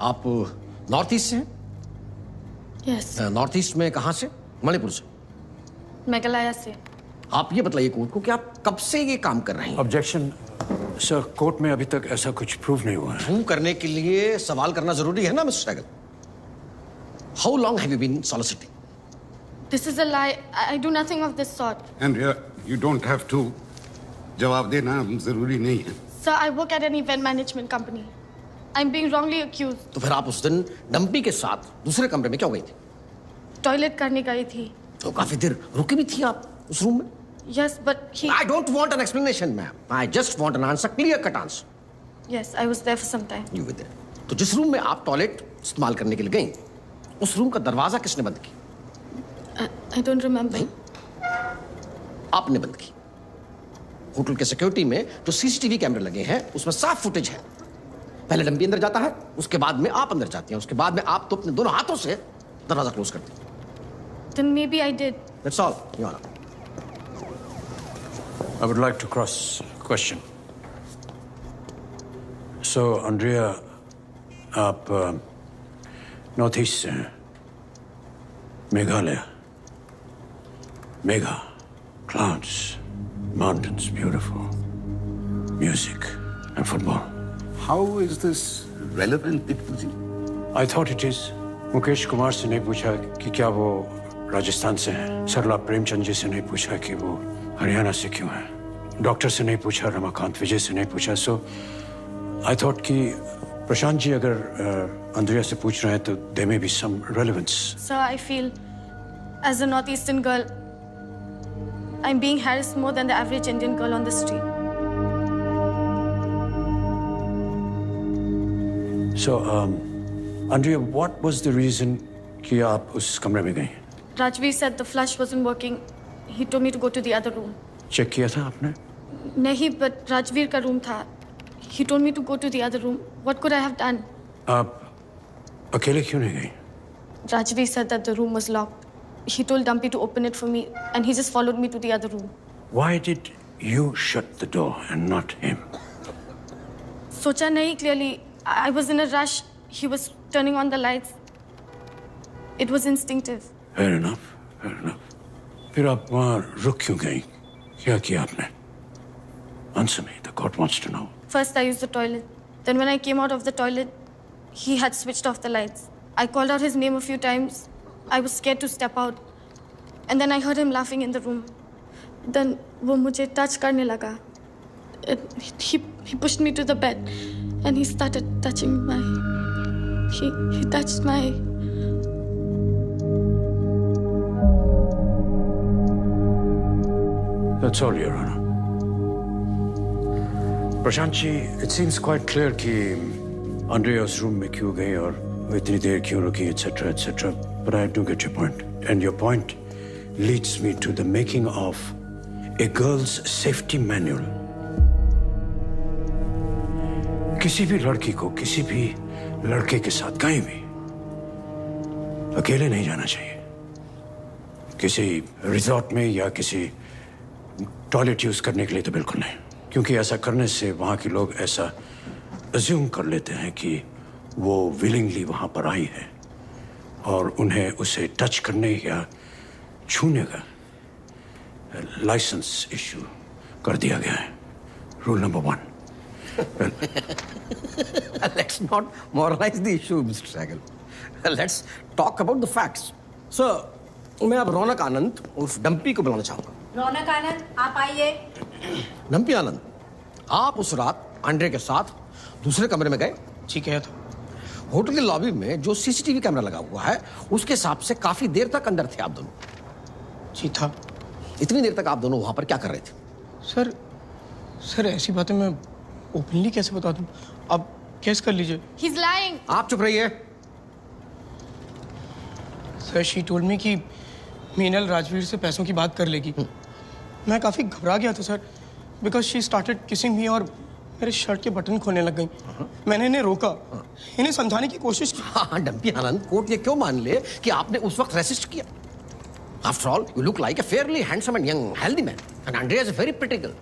आप north east से हैं? यस, नॉर्थ ईस्ट में कहाँ से? मणिपुर से। मेघालय से। आप ये बताइए कोर्ट को कि आप कब से ये काम कर रहे हैं? ऑब्जेक्शन सर, कोर्ट में अभी तक ऐसा कुछ प्रूव नहीं हुआ है। प्रूव करने के लिए सवाल करना जरूरी है ना mister Sehgal? How long have you been soliciting? This is a lie. I do nothing of this sort. Andrea, you don't have to. जवाब देना जरूरी नहीं है। Sir, I work at an event management company. I'm being wrongly accused. तो फिर आप उस दिन डंपी के साथ दूसरे कमरे में क्यों गई थी? टॉयलेट करने गई थी। तो काफी देर रुकी भी थी आप उस रूम में? Yes, but he. I don't want an explanation, ma'am. I just want an answer, clear-cut answer. Yes, I was there for some time. You were there. तो जिस रूम में आप टॉयलेट इस्तेमाल करने के लिए गई, उस रूम का दरवाजा किसने बंद किया? I don't remember. आपने बंद की। होटल के सिक्योरिटी में जो सीसीटीवी कैमरे लगे हैं उसमें साफ फुटेज है। पहले डंपी अंदर जाता है, उसके बाद में आप अंदर जाती हैं, उसके बाद में आप तो अपने दोनों हाथों से दरवाजा क्लोज करती हैं। Then maybe I did. That's all, Your Honor. I would like to cross question. So, Andrea, आप नॉर्थ ईस्ट से हैं, Meghalaya, Megha, clouds, mountains, beautiful, music and football. How is this relevant, Diptu ji? I thought it is. Mukesh Kumar से नहीं पूछा कि क्या वो राजस्थान से हैं। सरला प्रेमचंद जी से नहीं पूछा कि वो हरियाणा से क्यों हैं। डॉक्टर से नहीं पूछा, रमाकांत विजय से नहीं पूछा। So I thought कि प्रशांत जी अगर अंद्रिया से पूछ रहे हैं तो there may be some relevance. Sir, I feel as a northeastern girl, I'm being harassed more than the average Indian girl on the street. So, Andrea, what was the reason कि आप उस कमरे में गई? Rajveer said the flush wasn't working. He told me to go to the other room. Check किया था आपने? नहीं, but Rajveer का रूम था. He told me to go to the other room. What could I have done? आप अकेले क्यों नहीं गई? Rajveer said that the room was locked. He told Dumpy to open it for me, and he just followed me to the other room. Why did you shut the door and not him? सोचा नहीं clearly. I was in a rush. He was turning on the lights. It was instinctive. Fair enough, fair enough. फिर आप वहाँ रुक क्यों गई? क्या किया आपने? Answer me. The court wants to know. First, I used the toilet. Then, when I came out of the toilet, he had switched off the lights. I called out his name a few times. I was scared to step out. And then I heard him laughing in the room. Then, वो मुझे touch करने लगा. He pushed me to the bed, and he started touching my. He touched my. That's all, Your Honor. Prashant ji, it seems quite clear कि Andrea उस room में क्यों गई और वो इतनी देर क्यों रुकी, etc., etc. But I do get your point, and your point leads me to the making of a girl's safety manual. किसी भी लड़की को किसी भी लड़के के साथ कहीं भी अकेले नहीं जाना चाहिए। किसी रिजॉर्ट में या किसी टॉयलेट यूज करने के लिए तो बिल्कुल नहीं, क्योंकि ऐसा करने से वहाँ के लोग ऐसा अज्यूम कर लेते हैं कि वो विलिंगली वहाँ पर आई है और उन्हें उसे टच करने या छूने का लाइसेंस इशू कर दिया गया है। Rule number 1. Let's not moralize the issue, Mr. Sehgal. Let's talk about the facts. Sir, मैं अब रौनक आनंद उर्फ डंपी को बुलाना चाहूँगा। रौनक आनंद, आप आइए। डंपी आनंद, आप उस रात आंड्रे के साथ दूसरे कमरे में गए? जी गया था। होटल के लॉबी में जो सीसीटीवी कैमरा लगा हुआ है उसके हिसाब से काफी देर तक अंदर थे आप दोनों। जी था। इतनी देर तक आप दोनों वहां पर क्या कर रहे थे? सर ऐसी बातें मैं ओपनली कैसे बता दूं? आप केस कर लीजिए। He's lying. आप चुप रहिए। सर शी टोल्ड मी कि मीनल राजवीर से पैसों की बात कर लेगी। मैं काफ़ी घबरा गया था sir, because she started kissing मी और मेरे शर्ट के बटन खोलने लग गई। मैंने इन्हें रोका, इन्हें समझाने की कोशिश की। हाँ डंपी आनंद, कोर्ट ये क्यों मान ले कि आपने उस वक्त रेसिस्ट किया? After all, you look like a fairly handsome and young, healthy man, and Andrea is a very pretty girl.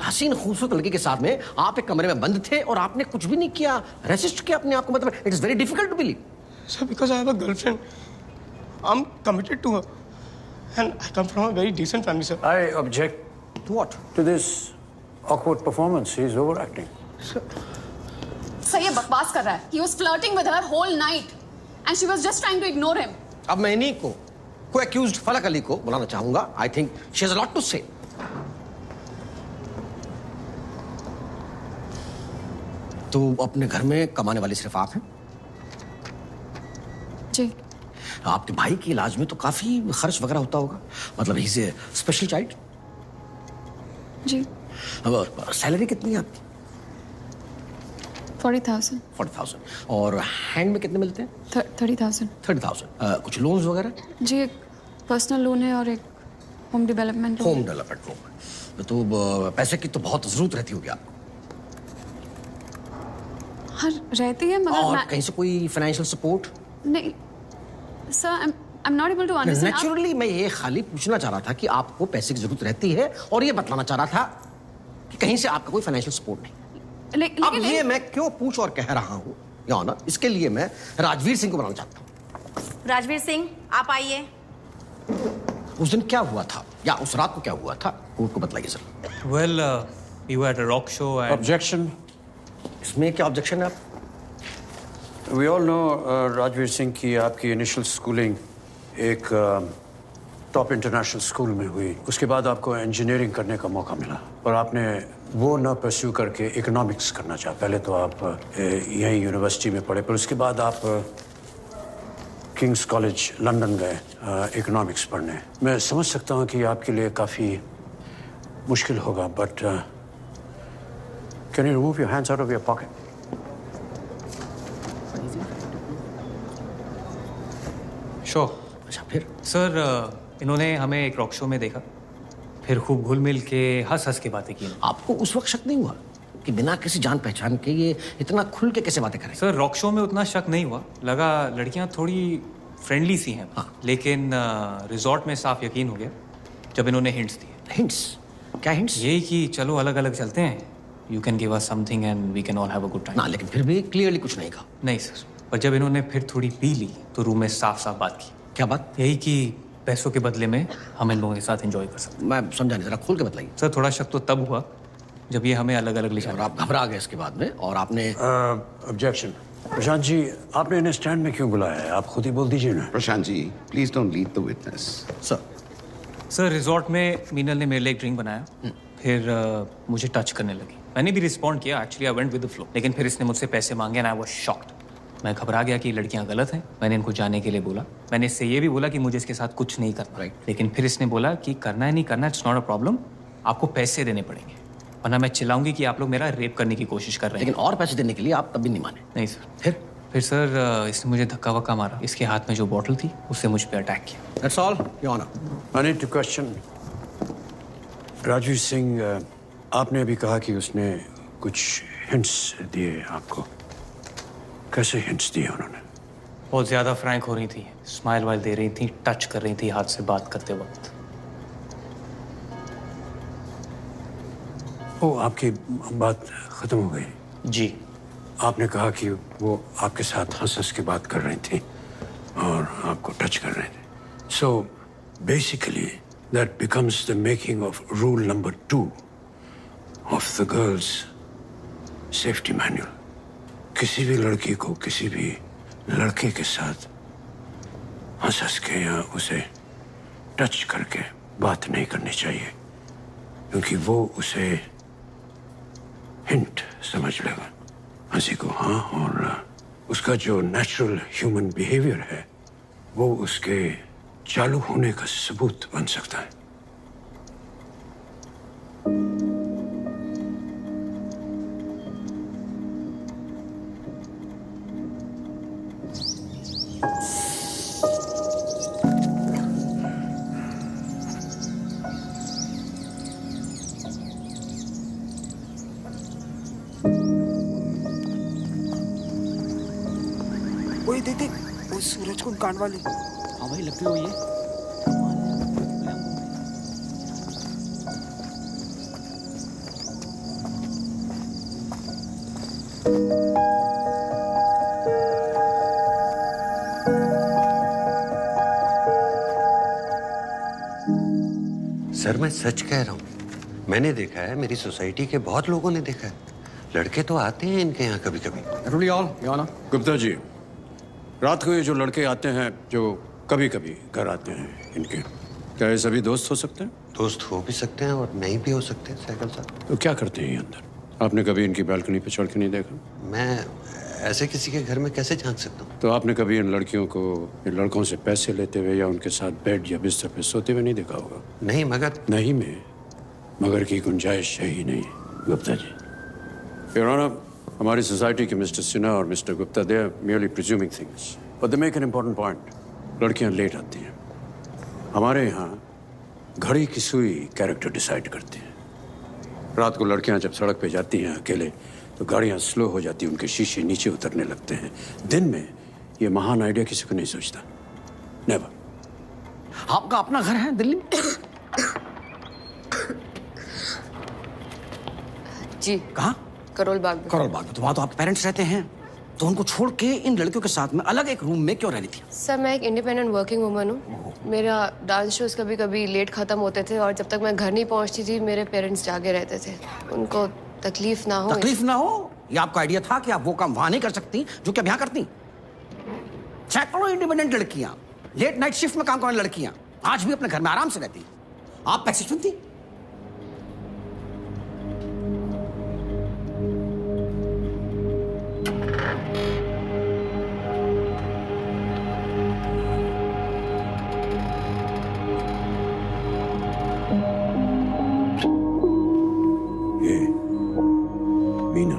हसीन खूबसूरत लड़की के साथ में आप एक कमरे में बंद थे और आपने कुछ भी नहीं किया, रेसिस्ट किया अपने आप को, मतलब it is very difficult to believe. Sir, because I have a girlfriend, I'm committed to her, and I come from a very decent family, sir. I object To what? to this awkward performance. He's overacting. Sir ये बकवास कर रहा है. He was flirting with her whole night, and she was just trying to ignore him. अब मैं इन्हीं को accused फलक अली को बुलाना चाहूंगा। I think she has a lot to say. तो अपने घर में कमाने वाली सिर्फ आप हैं? जी आपके भाई के इलाज में तो काफी खर्च वगैरह होता होगा, मतलब ही से स्पेशल चाइल्ड। जी अब सैलरी कितनी है आपकी? 40,000 40,000। और हैंड में कितने मिलते हैं? 30,000 30,000। कुछ लोन्स वगैरह? जी एक पर्सनल लोन है और एक home development loan. Home development loan. तो पैसे की तो बहुत जरूरत रहती होगी आपको। हाँ रहती है मगर और मैं कहीं से कोई फाइनेंशियल सपोर्ट? नहीं sir, I am not able to understand. Naturally मैं ये खाली पूछना चाह रहा था कि आपको पैसे की जरूरत रहती है और ये बतलाना चाह रहा था कि कहीं से आपका कोई फाइनेंशियल सपोर्ट नहीं। अब ये मैं क्यों पूछ और कह रहा हूँ या ना, इसके लिए मैं राजवीर सिंह को बनाना चाहता हूँ। राजवीर सिंह आप आइए. Uh, उस दिन क्या हुआ था या उस रात को क्या हुआ था, कोर्ट को बताइए sir. Well, we were at a rock show and Objection. इसमें क्या ऑब्जेक्शन है आप? We all know Rajveer Singh की आपकी इनिशियल स्कूलिंग एक टॉप इंटरनेशनल स्कूल में हुई। उसके बाद आपको इंजीनियरिंग करने का मौका मिला और आपने वो न परस्यू करके इकोनॉमिक्स करना चाहा। पहले तो आप यहीं यूनिवर्सिटी में पढ़े, पर उसके बाद आप किंग्स कॉलेज लंदन गए इकोनॉमिक्स पढ़ने। मैं समझ सकता हूँ कि आपके लिए काफ़ी मुश्किल होगा, but can you remove your hands out of your pocket? Show अच्छा फिर? सर इन्होंने हमें एक रॉक शो में देखा, फिर खूब घुल मिल के हंस हंस के बातें की। आपको उस वक्त शक नहीं हुआ कि बिना किसी जान पहचान के ये इतना खुल के कैसे बातें करें? सर रॉक शो में उतना शक नहीं हुआ, लगा लड़कियां थोड़ी फ्रेंडली सी हैं। हाँ। लेकिन रिजॉर्ट में साफ यकीन हो गया जब इन्होंने हिंट्स दिए। हिंट्स? क्या हिंट्स? यही कि चलो अलग अलग चलते हैं, you can give us something and we can all have a good time. ना, लेकिन फिर भी क्लियरली कुछ नहीं कहा। नहीं सर, पर जब इन्होंने फिर थोड़ी पी ली तो रूम में साफ साफ बात की। क्या बात? यही कि पैसों के बदले में हम इन लोगों के साथ एंजॉय कर सकते मैं समझा नहीं, जरा खोल के बताइए। सर थोड़ा शक तो तब हुआ जब ये हमें अलग अलग ले और जाए। आप घबरा गए इसके बाद में और आपने ऑब्जेक्शन। प्रशांत जी, आपने इन्हें स्टैंड में क्यों बुलाया है? आप खुद ही बोल दीजिए ना। Prashant ji, please don't lead the witness. Sir resort में मीनल ने मेरे लिए एक ड्रिंक बनाया, फिर मुझे टच करने लगी। मैंने भी रिस्पॉन्ड किया, actually I went with the flow, लेकिन फिर इसने मुझसे पैसे मांगे एंड आई वाज शॉक्ड। मैं घबरा गया कि लड़कियां गलत हैं। मैंने इनको जाने के लिए बोला, मैंने इससे ये भी बोला कि मुझे इसके साथ कुछ नहीं करना। Right. लेकिन फिर इसने बोला कि करना है नहीं करना, इट्स नॉट अ प्रॉब्लम, आपको पैसे देने पड़ेंगे वरना मैं चिल्लाऊंगी कि आप लोग मेरा रेप करने की कोशिश कर रहे हैं। लेकिन और पैसे देने के लिए आप तब भी नहीं माने। नहीं सर। फिर सर इसने मुझे धक्का वक्का मारा, इसके हाथ में जो बॉटल थी उससे मुझ पर अटैक किया। That's all your honour. I need to question Rajveer Singh, आपने अभी कहा कि उसने कुछ हिंट्स दिए आपको। कैसे हिंट्स दिए उन्होंने? बहुत ज़्यादा फ्रैंक हो रही थी, स्माइल वाइल दे रही थी, टच कर रही थी हाथ से बात करते वक्त। ओ, आपकी बात खत्म हो गई? जी। आपने कहा कि वो आपके साथ हंस हंस के बात कर रही थी और आपको टच कर रहे थे। So basically that becomes the making of rule number 2 of the girls safety manual. किसी भी लड़की को किसी भी लड़के के साथ हंस हंस के या उसे टच करके बात नहीं करनी चाहिए, क्योंकि वो उसे हिंट समझ लेगा, हंसी को हाँ, और उसका जो नेचुरल ह्यूमन बिहेवियर है वो उसके चालू होने का सबूत बन सकता है। ओए देख वो सूरज कुंड कांड वाली। हाँ भाई, लगती हो ये। सर मैं सच कह रहा हूँ, मैंने देखा है, मेरी सोसाइटी के बहुत लोगों ने देखा है। लड़के तो आते हैं इनके यहाँ कभी कभी। रूली all your honour. Gupta ji, रात को ये जो लड़के आते हैं, जो कभी कभी घर आते हैं इनके, क्या ये सभी दोस्त हो सकते हैं? दोस्त हो भी सकते हैं और नहीं भी हो सकते, सहगल साहब। तो क्या करते हैं ये अंदर? आपने कभी इनकी बालकनी पे चढ़ के नहीं देखा? मैं ऐसे किसी के घर में कैसे झांक सकता हूँ? तो आपने कभी इन लड़कियों को, इन लड़कों से पैसे लेते हुए या उनके साथ बेड या बिस्तर पे सोते हुए नहीं देखा होगा? नहीं, मगर नहीं में मगर की गुंजाइश है ही नहीं गुप्ता जी। योर ऑनर, हमारी सोसाइटी के मिस्टर सिन्हा और mister Gupta, they are merely presuming things, but they make an important point. लड़कियां लेट आती हैं। हमारे यहाँ घड़ी की सुई कैरेक्टर डिसाइड करती है। रात को लड़कियां जब सड़क पे जाती हैं अकेले, तो गाड़ियां स्लो हो जाती हैं, उनके शीशे नीचे उतरने लगते हैं। दिन में ये महान आइडिया किसी को नहीं सोचता, नेवर। आपका अपना घर है दिल्ली में? जी। कहाँ? करोल बाग में। करोल बाग में। तो वहाँ तो आपके पेरेंट्स रहते हैं, तो उनको छोड़ के इन लड़कियों के साथ में अलग एक रूम में क्यों रहनी थी? सर मैं एक इंडिपेंडेंट वर्किंग वुमन हूँ। मेरा डांस शोज कभी कभी लेट खत्म होते थे और जब तक मैं घर नहीं पहुँचती थी मेरे पेरेंट्स जागे रहते थे। उनको तकलीफ ना हो। तकलीफ ना हो, ये आपका आइडिया था कि आप वो काम वहां नहीं कर सकती जो कि अब यहाँ करती। सैकड़ों इंडिपेंडेंट लड़कियां, लेट नाइट शिफ्ट में काम करने लड़कियां आज भी अपने घर में आराम से रहती। आप पैसे चुनती? मीना,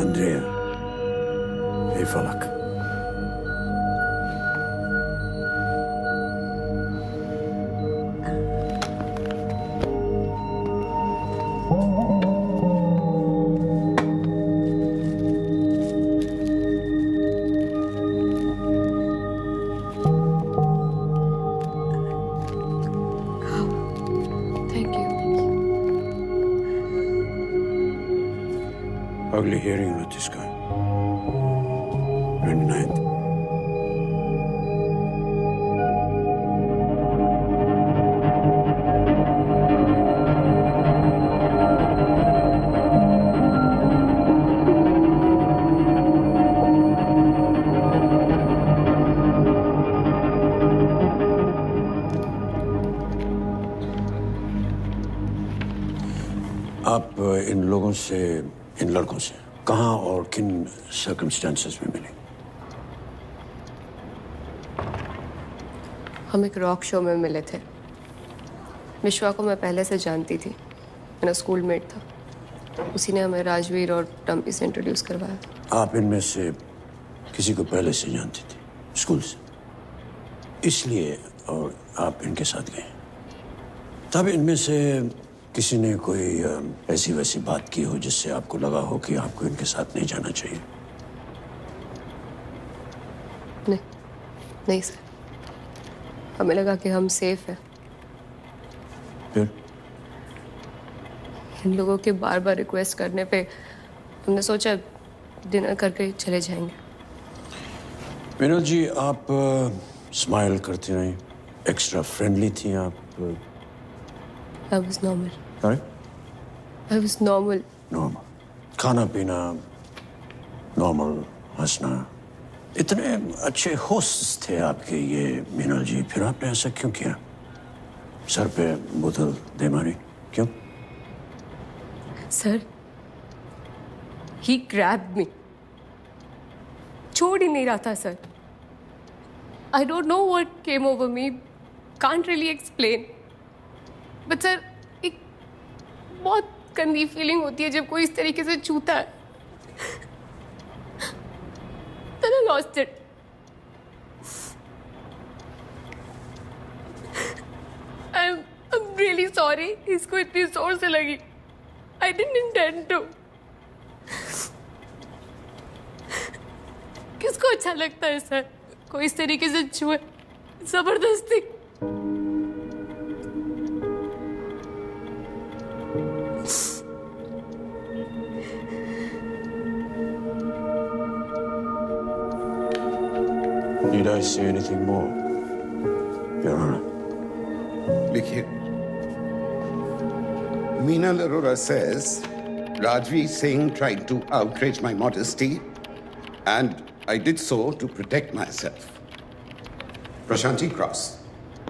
अंद्रेया, हे फलक, थैंक यू। अगली हियरिंग नोटिस का 29th। आप इन लोगों से, इन लड़कों से कहाँ और किन सर्कमस्टेंसेस में मिले? हम एक रॉक शो में मिले थे। विश्वा को मैं पहले से जानती थी, मेरा स्कूल मेट था। उसी ने हमें राजवीर और टम्पी से इंट्रोड्यूस करवाया था। आप इनमें से किसी को पहले से जानती थी, स्कूल से, इसलिए और आप इनके साथ गए। तब इनमें से किसी ने कोई ऐसी वैसी बात की हो जिससे आपको लगा हो कि आपको इनके साथ नहीं जाना चाहिए? नहीं, नहीं सर। हमें लगा कि हम सेफ हैं। फिर इन लोगों के बार बार रिक्वेस्ट करने पे हमने सोचा डिनर करके चले जाएंगे। मीनल जी, आप स्माइल करती रहीं, एक्स्ट्रा फ्रेंडली थी आप। I was normal. Sorry? I was normal. Normal, खाना पीना नॉर्मल, हंसना, इतने अच्छे होस्ट थे आपके ये मीनल जी। फिर आपने ऐसा क्यों किया? सर पे बोतल दे मारी, क्यों? Sir, he grabbed me. छोड़ ही नहीं रहा था sir. I don't know what came over me. Can't really explain. But sir, एक बहुत गंदी फीलिंग होती है जब कोई इस तरीके से छूता है। Then I lost it. I'm really sorry. इसको इतनी जोर से लगी। I didn't intend to. किसको अच्छा लगता है सर कोई इस तरीके से छुए जबरदस्ती? Need I say anything more, Your Honor? लिखिए Meenal Arora says Rajveer Singh tried to outrage my modesty and I did so to protect myself. Prashanti Cross.